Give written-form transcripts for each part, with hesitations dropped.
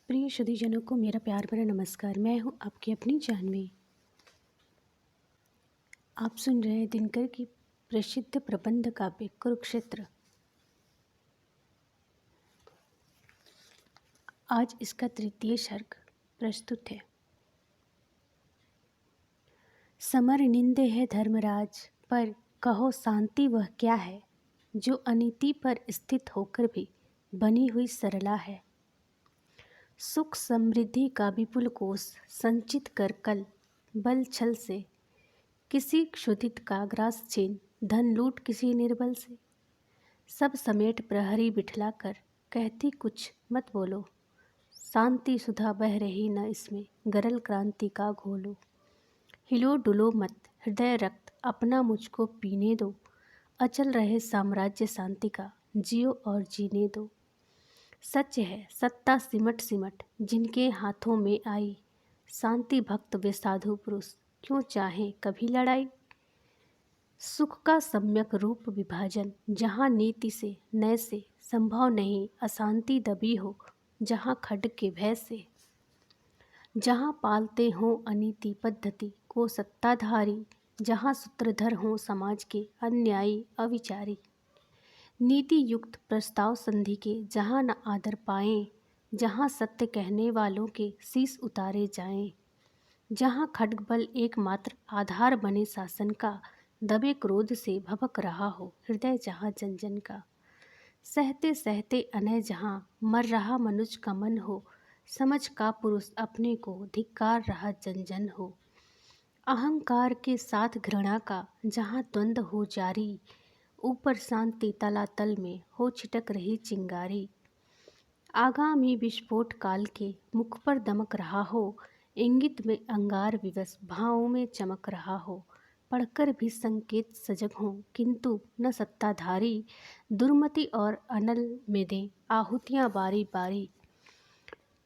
प्रिय शुद्धिजनों को मेरा प्यार भरा नमस्कार। मैं हूँ आपकी अपनी जाह्नवी। आप सुन रहे हैं दिनकर की प्रसिद्ध प्रबंध काव्य कुरुक्षेत्र। आज इसका तृतीय सर्ग प्रस्तुत है। समर निंदे है धर्मराज, पर कहो शांति वह क्या है, जो अनीति पर स्थित होकर भी बनी हुई सरला है। सुख समृद्धि का विपुल कोष संचित कर कल बल छल से, किसी क्षुधित का ग्रास छीन धन लूट किसी निर्बल से। सब समेट प्रहरी बिठला कर कहती कुछ मत बोलो, शांति सुधा बह रही न इसमें गरल क्रांति का घोलो। हिलो डुलो मत हृदय रक्त अपना मुझको पीने दो, अचल रहे साम्राज्य शांति का जियो और जीने दो। सच है सत्ता सिमट सिमट जिनके हाथों में आई, शांति भक्त वे साधु पुरुष क्यों चाहें कभी लड़ाई। सुख का सम्यक रूप विभाजन जहाँ नीति से नय से संभव नहीं, अशांति दबी हो जहाँ खड्ग के भय से। जहाँ पालते हों अनीति पद्धति को सत्ताधारी, जहाँ सूत्रधर हों समाज के अन्यायी अविचारी। नीति युक्त प्रस्ताव संधि के जहाँ न आदर पाएं, जहाँ सत्य कहने वालों के शीश उतारे जाएं। जहाँ खड्ग बल एकमात्र आधार बने शासन का, दबे क्रोध से भभक रहा हो हृदय जहाँ जन जन का। सहते सहते अनय जहाँ मर रहा मनुष्य का मन हो, समझ का पुरुष अपने को धिक्कार रहा जन जन हो। अहंकार के साथ घृणा का जहाँ द्वंद हो जारी, ऊपर शांति तलातल में हो छिटक रही चिंगारी। आगामी विस्फोट काल के मुख पर दमक रहा हो, इंगित में अंगार विवश भावों में चमक रहा हो। पढ़कर भी संकेत सजग हों किंतु न सत्ताधारी, दुर्मति और अनल में दें आहुतियाँ बारी बारी।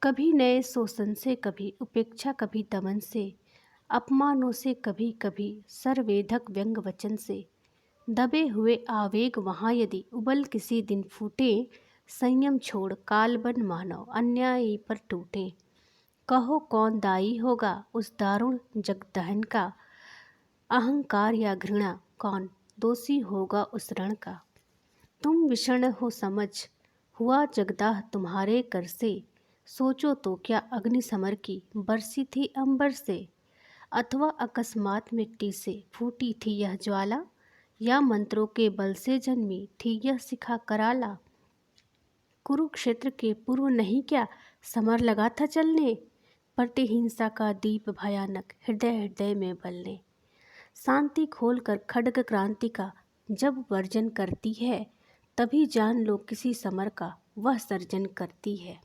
कभी नए शोषण से कभी उपेक्षा कभी दमन से, अपमानों से कभी कभी सर्वेधक व्यंग वचन से। दबे हुए आवेग वहाँ यदि उबल किसी दिन फूटे, संयम छोड़ काल बन मानव अन्यायी पर टूटे। कहो कौन दायी होगा उस दारुण जगदहन का, अहंकार या घृणा कौन दोषी होगा उस रण का। तुम विषण हो समझ हुआ जगदाह तुम्हारे कर से, सोचो तो क्या अग्नि समर की बरसी थी अंबर से। अथवा अकस्मात मिट्टी से फूटी थी यह ज्वाला, या मंत्रों के बल से जन्मी थी यह शिखा कराला। कुरुक्षेत्र के पूर्व नहीं क्या समर लगा था चलने, प्रतिहिंसा का दीप भयानक हृदय हृदय में बलने। शांति खोलकर खड्ग क्रांति का जब वर्जन करती है, तभी जान लो किसी समर का वह सर्जन करती है।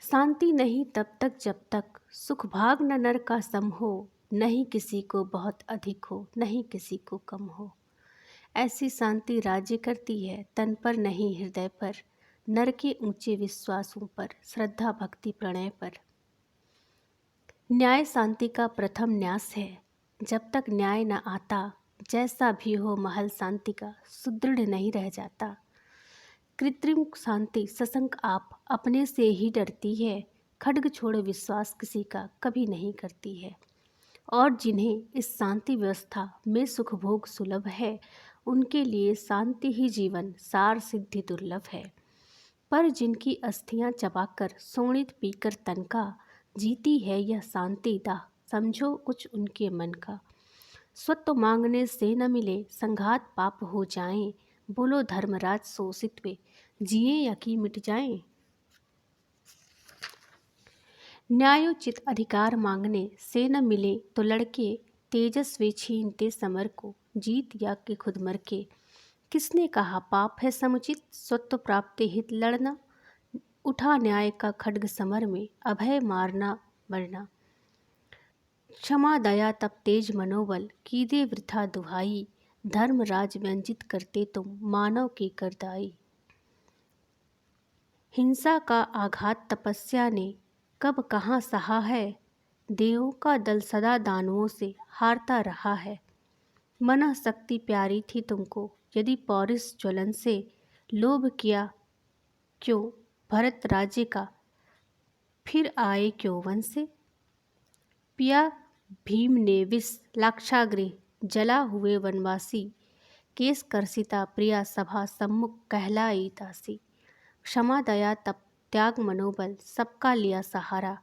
शांति नहीं तब तक जब तक सुख भाग न नर का सम हो, नहीं किसी को बहुत अधिक हो नहीं किसी को कम हो। ऐसी शांति राज्य करती है तन पर नहीं हृदय पर, नर के ऊंचे विश्वासों पर श्रद्धा भक्ति प्रणय पर। न्याय शांति का प्रथम न्यास है, जब तक न्याय न आता जैसा भी हो महल शांति का सुदृढ़ नहीं रह जाता। कृत्रिम शांति सशंक आप अपने से ही डरती है, खड्ग छोड़ विश्वास किसी का कभी नहीं करती है। और जिन्हें इस शांति व्यवस्था में सुख भोग सुलभ है, उनके लिए शांति ही जीवन सार सिद्धि दुर्लभ है। पर जिनकी अस्थियां चबाकर सोनित पीकर तन का, जीती है यह शांति दाह समझो कुछ उनके मन का। स्वत्व मांगने से न मिले संघात पाप हो जाएं, बोलो धर्मराज शोषित वे जिए या कि मिट जाएं। न्यायोचित अधिकार मांगने से न मिले तो लड़के, तेजस्वी छीनते समर को जीत या कि खुद मर के। किसने कहा पाप है समुचित स्वत्व प्राप्ति हित लड़ना, उठा न्याय का खड्ग समर में अभय मारना मरना। क्षमा दया तब तेज मनोबल कीदे वृथा दुहाई, धर्मराज व्यंजित करते तुम मानव की करदाई। हिंसा का आघात तपस्या ने कब कहाँ सहा है, देवों का दल सदा दानवों से हारता रहा है। मन शक्ति प्यारी थी तुमको यदि पौरुष ज्वलन से, लोभ किया क्यों भरत राज्य का फिर आए क्यों वन से। पिया भीम ने विष लाक्षागृह जला हुए वनवासी, केस करसिता प्रिया सभा सम्मुख कहलाई दासी। क्षमा दया तप त्याग मनोबल सबका लिया सहारा,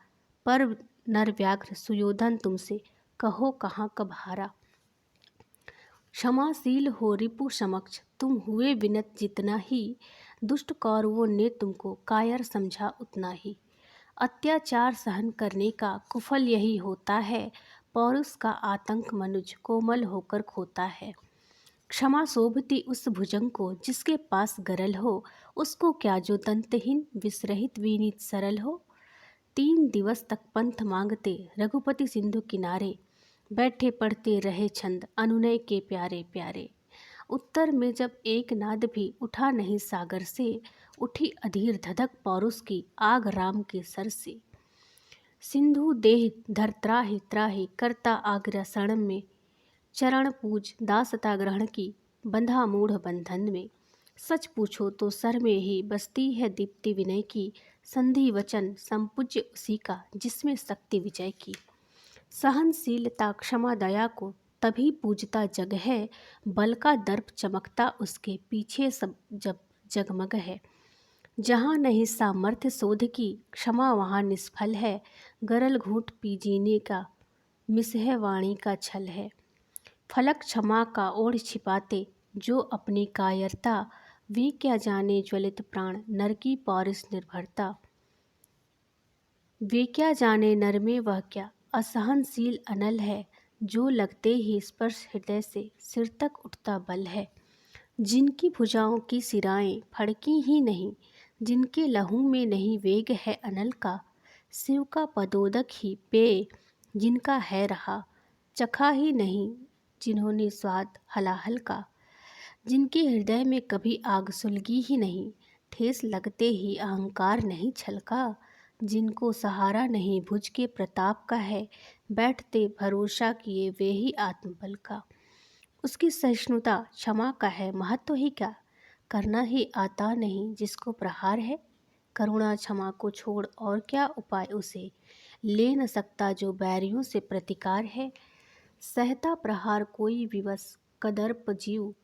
पर नर व्याघ्र सुयोधन तुमसे कहो कहाँ कब हारा। क्षमाशील हो रिपु समक्ष तुम हुए विनत जितना ही, दुष्ट कौरवों ने तुमको कायर समझा उतना ही। अत्याचार सहन करने का कुफल यही होता है, पौरुष का आतंक मनुज कोमल होकर खोता है। क्षमा शोभती उस भुजंग को जिसके पास गरल हो, उसको क्या जो दंतहीन विषरहित विनीत सरल हो। 3 दिवस तक पंथ मांगते रघुपति सिंधु किनारे, बैठे पढ़ते रहे छंद अनुनय के प्यारे प्यारे। उत्तर में जब एक नाद भी उठा नहीं सागर से, उठी अधीर धधक पौरुष की आग राम के सर से। सिंधु देह धर त्राहि त्राहि करता आग्रह शरण में, चरण पूज दासता ग्रहण की बंधा मूढ़ बंधन में। सच पूछो तो सर में ही बसती है दीप्ति विनय की, संधि वचन संपूज्य उसी का जिसमें शक्ति विजय की। सहनशीलता क्षमा दया को तभी पूजता जग है, बल का दर्प चमकता उसके पीछे सब जब जगमग है। जहाँ नहीं सामर्थ्य शोध की क्षमा वहाँ निष्फल है, गरल घूंट पी जीने का मिसह वाणी का छल है। फलक क्षमा का ओढ़ छिपाते जो अपनी कायरता, वे क्या जाने ज्वलित प्राण नर की पौरुष निर्भरता। वे क्या जाने नर में वह क्या असहनशील अनल है, जो लगते ही स्पर्श हृदय से सिर तक उठता बल है। जिनकी भुजाओं की सिराएं फड़की ही नहीं, जिनके लहू में नहीं वेग है अनल का, शिव का पदोदक ही पेय जिनका है रहा, चखा ही नहीं जिन्होंने स्वाद हलाहल का। जिनके हृदय में कभी आग सुलगी ही नहीं, ठेस लगते ही अहंकार नहीं छलका। जिनको सहारा नहीं भुज के प्रताप का है, बैठते भरोसा किए वे ही आत्मबल का। उसकी सहिष्णुता क्षमा का है महत्व ही क्या, करना ही आता नहीं जिसको प्रहार है। करुणा क्षमा को छोड़ और क्या उपाय उसे, ले न सकता जो बैरियों से प्रतिकार है। सहता प्रहार कोई विवश कदर्प जीव,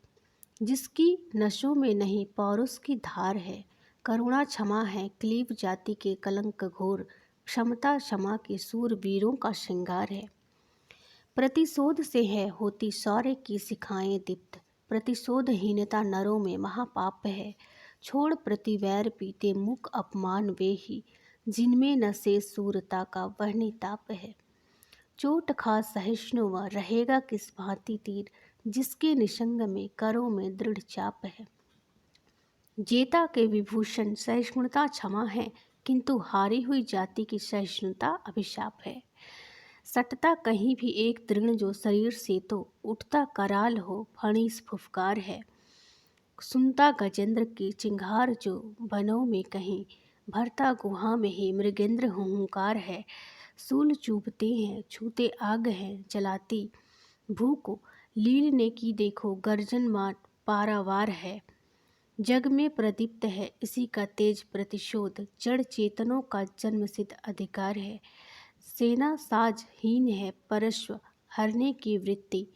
जिसकी नसों में नहीं पौरुष की धार है। करुणा क्षमा है क्लीब जाति के कलंक घोर, क्षमता क्षमा के सूर वीरों का श्रृंगार है। प्रतिशोध से है होती शौर्य की शिखाएं दीप्त, प्रतिशोधहीनता नरों में महापाप है। छोड़ प्रतिवैर पीते मुख अपमान वे ही, जिनमें न से सूरता का वह निताप है। चोट खा सहिष्णु वह रहेगा किस भांति तीर, जिसके निसंग में करों में दृढ़ चाप है। जेता के विभूषण सहिष्णुता क्षमा है, किंतु हारी हुई जाति की सहिष्णुता अभिशाप है। सटता कहीं भी एक तृण जो शरीर से तो उठता कराल हो फणीस फुफकार है। सुनता गजेंद्र की चिंगार जो बनों में कहीं, भरता गुहा में ही मृगेंद्र हुंकार है। सूल चूबते हैं छूते आग है जलाती, भू को लीलने की देखो गर्जन मार पारावार है। जग में प्रदीप्त है इसी का तेज प्रतिशोध, जड़ चेतनों का जन्मसिद्ध अधिकार है। सेना साज हीन है परश्व हरने की वृत्ति,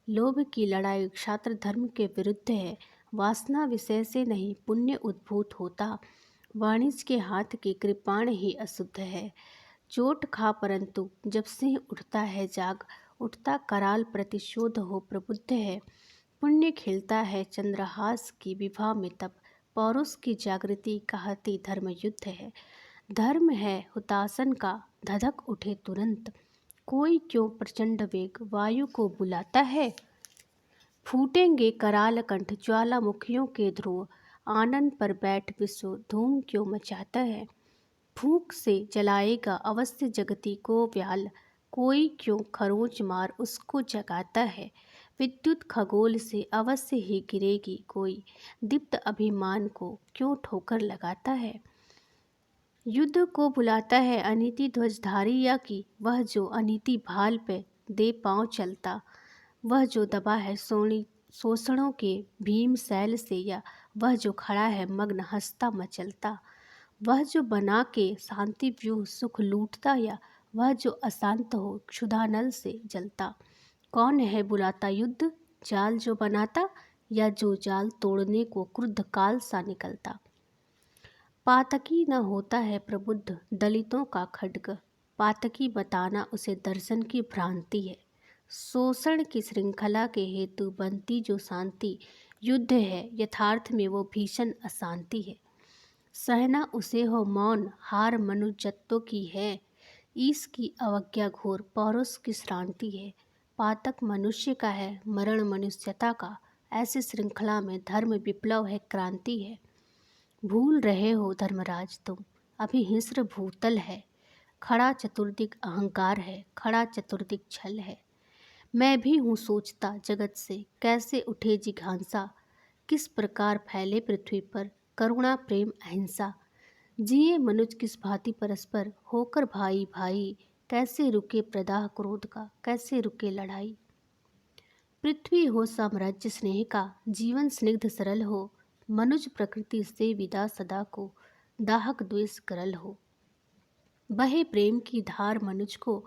लोभ की लड़ाई क्षात्र धर्म के विरुद्ध है। वासना विषय से नहीं पुण्य उद्भूत होता, वाणिज्य के हाथ के कृपाण ही अशुद्ध है। चोट खा परंतु जब सिंह उठता है जाग, उठता कराल प्रतिशोध हो प्रबुद्ध है। पुण्य खिलता है चंद्रहास की विभा में तब, पौरुष की जागृति कहती धर्म युद्ध है। धर्म है हुतासन का धधक उठे तुरंत, कोई क्यों प्रचंड वेग वायु को बुलाता है। फूटेंगे कराल कंठ ज्वालामुखियों के ध्रुव, आनंद पर बैठ विश्व धूम क्यों मचाता है। फूंक से जलाएगा अवश्य जगती को व्याल, कोई क्यों खरोंच मार उसको जगाता है। विद्युत खगोल से अवश्य ही गिरेगी कोई, दीप्त अभिमान को क्यों ठोकर लगाता है। युद्ध को बुलाता है अनीति ध्वजधारी या की, वह जो अनीति भाल पे दे पांव चलता। वह जो दबा है शोषणों के भीम शैल से, या वह जो खड़ा है मग्न हंसता मचलता। वह जो बना के शांति व्यूह सुख लूटता, या वह जो अशांत हो क्षुधा नल से जलता? कौन है बुलाता युद्ध, जाल जो बनाता, या जो जाल तोड़ने को क्रुद्ध काल सा निकलता? पातकी न होता है प्रबुद्ध दलितों का खड्ग, पातकी बताना उसे दर्शन की भ्रांति है। शोषण की श्रृंखला के हेतु बनती जो शांति युद्ध है, यथार्थ में वो भीषण अशांति है। सहना उसे हो मौन, हार मनुजत्व की है, ईश की अवज्ञा घोर पौरुष की श्रांति है। पातक मनुष्य का है, मरण मनुष्यता का, ऐसी श्रृंखला में धर्म विप्लव है, क्रांति है। भूल रहे हो धर्मराज तुम, अभी हिंस्र भूतल है, खड़ा चतुर्दिक अहंकार है, खड़ा चतुर्दिक छल है। मैं भी हूँ सोचता जगत से कैसे उठे जिघांसा, किस प्रकार फैले पृथ्वी पर करुणा प्रेम अहिंसा। जिए मनुज किस भांति परस्पर होकर भाई भाई, कैसे रुके प्रदाह क्रोध का, कैसे रुके लड़ाई। पृथ्वी हो साम्राज्य स्नेह का, जीवन स्निग्ध सरल हो, मनुज प्रकृति से विदा सदा को, दाहक द्वेष करल हो। बहे प्रेम की धार मनुज को,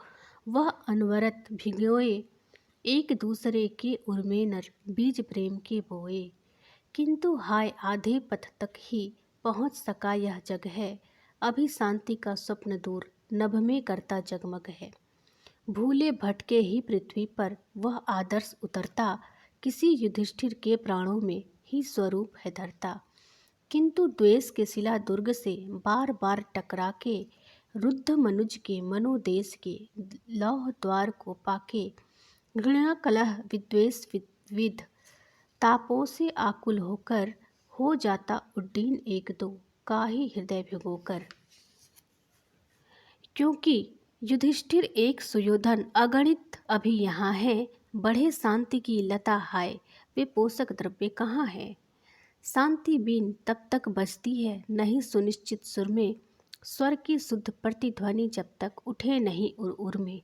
वह अनवरत भिगोए, एक दूसरे के उर्मे नर बीज प्रेम के बोए। किंतु हाय आधे पथ तक ही पहुँच सका यह जग है, अभी शांति का स्वप्न दूर नभ में करता जगमग है। भूले भटके ही पृथ्वी पर वह आदर्श उतरता, किसी युधिष्ठिर के प्राणों में ही स्वरूप है धरता। किंतु द्वेष के शिला दुर्ग से बार बार टकरा के, रुद्ध मनुज के मनोदेश के लौह द्वार को पाके, घृणा कलह विद्वेष विद तापों से आकुल होकर, हो जाता उड्डीन एक दो काही हृदय भिगोकर। क्योंकि युधिष्ठिर एक सुयोधन अगणित अभी यहाँ है, बढ़े शांति की लता हाय, वे पोषक द्रव्य कहाँ है। शांति बीन तब तक बजती है नहीं सुनिश्चित सुर में, स्वर की शुद्ध प्रतिध्वनि जब तक उठे नहीं उर उर में।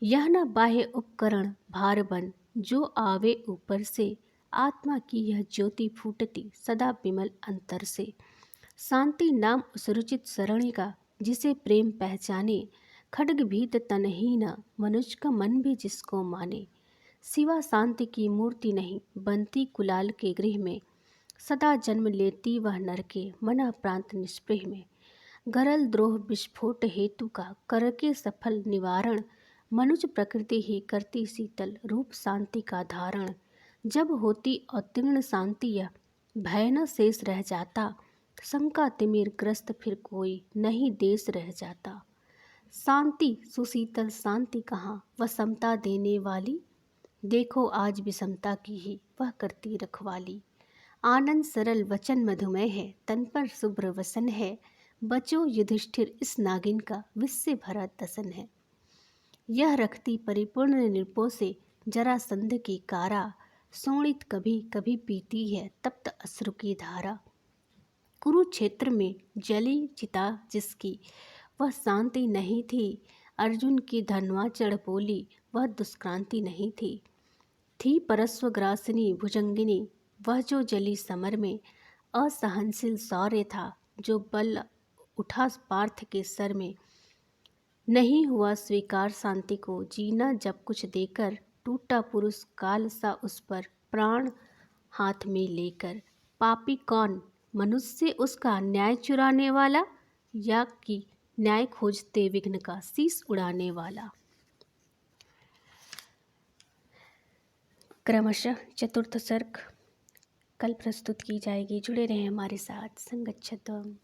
यह न बाह्य उपकरण भार बन जो आवे ऊपर से, आत्मा की यह ज्योति फूटती सदा विमल अंतर से। शांति नाम उस रुचित सरणी का जिसे प्रेम पहचाने, खड्ग भीत तनहीन मनुष्य का मन भी जिसको माने। सिवा शांति की मूर्ति नहीं बनती कुलाल के गृह में, सदा जन्म लेती वह नर के मना प्रांत निष्प्रह में। गरल द्रोह विस्फोट हेतु का करके सफल निवारण, मनुज प्रकृति ही करती शीतल रूप शांति का धारण। जब होती अतीर्ण शांति यह भय न शेष रह जाता, शंका तिमिर ग्रस्त फिर कोई नहीं देश रह जाता। शांति सुशीतल शांति कहाँ वह समता देने वाली, देखो आज विषमता की ही वह करती रखवाली। आनंद सरल वचन मधुमेह है, तन पर शुभ्र वसन है, बचो युधिष्ठिर इस नागिन का विष से भरा दसन है। यह रखती परिपूर्ण निरपो से जरासंध की कारा, शोणित कभी कभी पीती है तप्त अश्रु की धारा। कुरुक्षेत्र में जली चिता जिसकी वह शांति नहीं थी, अर्जुन की धनवा चढ़ बोली वह दुष्क्रांति नहीं थी परस्व ग्रासिनी भुजंगिनी वह जो जली समर में, असहनशील शौर्य था जो बल उठा पार्थ के सर में। नहीं हुआ स्वीकार शांति को जीना जब कुछ देकर, टूटा पुरुष काल सा उस पर प्राण हाथ में लेकर। पापी कौन मनुष्य उसका न्याय चुराने वाला, या कि न्याय खोजते विघ्न का शीश उड़ाने वाला। क्रमशः चतुर्थ सर्ग कल प्रस्तुत की जाएगी। जुड़े रहें हमारे साथ। संगच्छध्वम्।